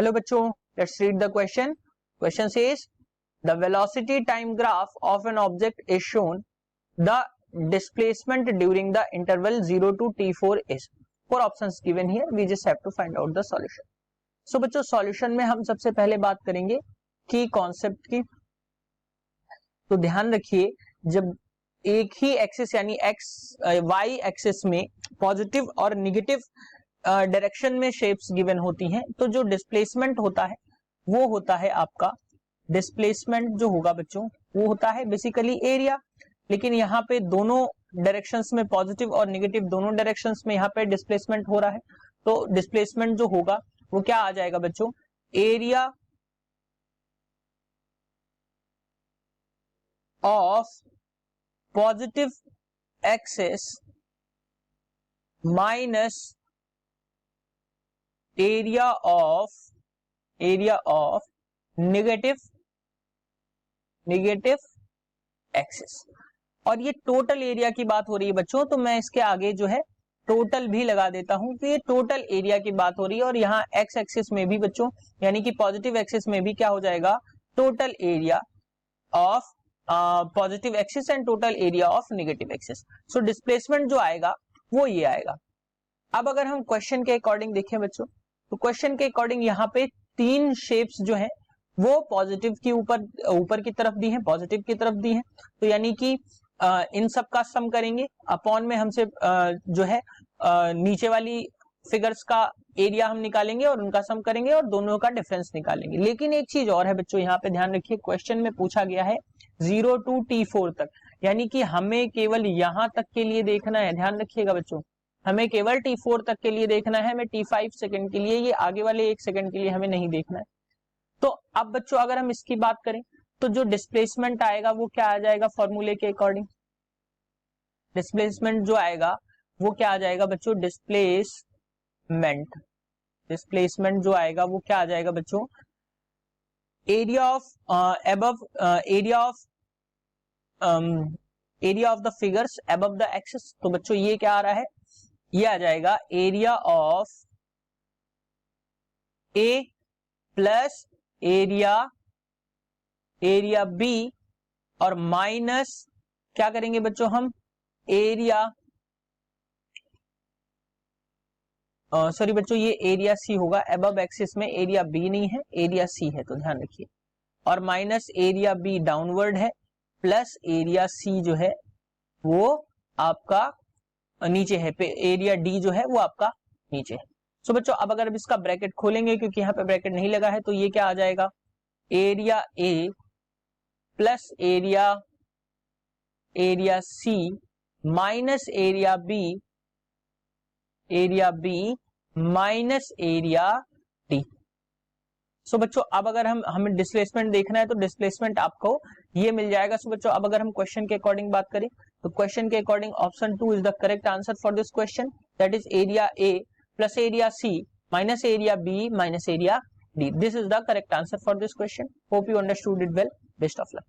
Hello बच्चों, let's read the question. Question says the velocity time graph of an object is shown, the displacement during the interval 0 to t4 is. Four options given here, we just have to find out the solution. So बच्चों, solution में हम सबसे पहले बात करेंगे की concept की. तो ध्यान रखिए, जब एक ही एक्सिस यानी एक्स वाई एक्सिस में पॉजिटिव और निगेटिव डायरेक्शन में शेप्स गिवन होती हैं, तो जो डिस्प्लेसमेंट होता है वो होता है आपका, डिस्प्लेसमेंट जो होगा बच्चों वो होता है बेसिकली एरिया. लेकिन यहाँ पे दोनों डायरेक्शंस में, पॉजिटिव और निगेटिव दोनों डायरेक्शंस में यहाँ पे डिस्प्लेसमेंट हो रहा है. तो डिस्प्लेसमेंट जो होगा वो क्या आ जाएगा बच्चों, area of positive axis minus area of negative axis. और ये टोटल एरिया की बात हो रही है बच्चों, तो मैं इसके आगे जो है टोटल भी लगा देता हूं. तो ये टोटल एरिया की बात हो रही है, और यहाँ एक्स एक्सिस में भी बच्चों यानी कि पॉजिटिव एक्सिस में भी क्या हो जाएगा, total area of positive axis and total area of negative axis. So displacement जो आएगा वो ये आएगा. अब अगर हम क्वेश्चन के अकॉर्डिंग देखें बच्चों, तो क्वेश्चन के अकॉर्डिंग यहाँ पे तीन शेप्स जो है वो पॉजिटिव की ऊपर की तरफ दी हैं, पॉजिटिव की तरफ दी हैं. तो यानी कि इन सब का सम करेंगे, अपॉन में हमसे जो है नीचे वाली फिगर्स का एरिया हम निकालेंगे और उनका सम करेंगे और दोनों का डिफरेंस निकालेंगे. लेकिन एक चीज और है बच्चों, यहाँ पे ध्यान रखिए, क्वेश्चन में पूछा गया है 0 to t4 तक, यानी कि हमें केवल यहां तक के लिए देखना है. ध्यान रखिएगा बच्चों, हमें केवल t4 तक के लिए देखना है, हमें t5 सेकंड के लिए, ये आगे वाले 1 सेकंड के लिए हमें नहीं देखना है. तो अब बच्चों अगर हम इसकी बात करें तो जो डिस्प्लेसमेंट आएगा वो क्या आ जाएगा, फॉर्मूले के अकॉर्डिंग डिस्प्लेसमेंट जो आएगा वो क्या आ जाएगा बच्चों, डिस्प्लेसमेंट जो आएगा वो क्या आ जाएगा बच्चों, area of area of the figures above the axis. तो बच्चों ये क्या आ रहा है, ये आ जाएगा area of A plus area B और माइनस क्या करेंगे बच्चों हम, एरिया सॉरी बच्चों, ये एरिया सी होगा. अबव एक्सिस में एरिया बी नहीं है, एरिया सी है, तो ध्यान रखिए. और माइनस एरिया बी डाउनवर्ड है, प्लस एरिया सी जो है वो आपका नीचे है, एरिया डी जो है वो आपका नीचे है. सो बच्चों अब अगर इसका ब्रैकेट खोलेंगे, क्योंकि यहाँ पे ब्रैकेट नहीं लगा है, तो ये क्या आ जाएगा, area A plus area C minus area B minus area D. So बच्चों अब अगर हमें डिस्प्लेसमेंट देखना है तो डिस्प्लेसमेंट आपको ये मिल जाएगा. सो बच्चों अब अगर हम क्वेश्चन के अकॉर्डिंग बात करें तो क्वेश्चन के according option 2 is the correct answer for this question, that is area A plus area C minus area B minus area D. This is the correct answer for this question. Hope you understood it well. Best of luck.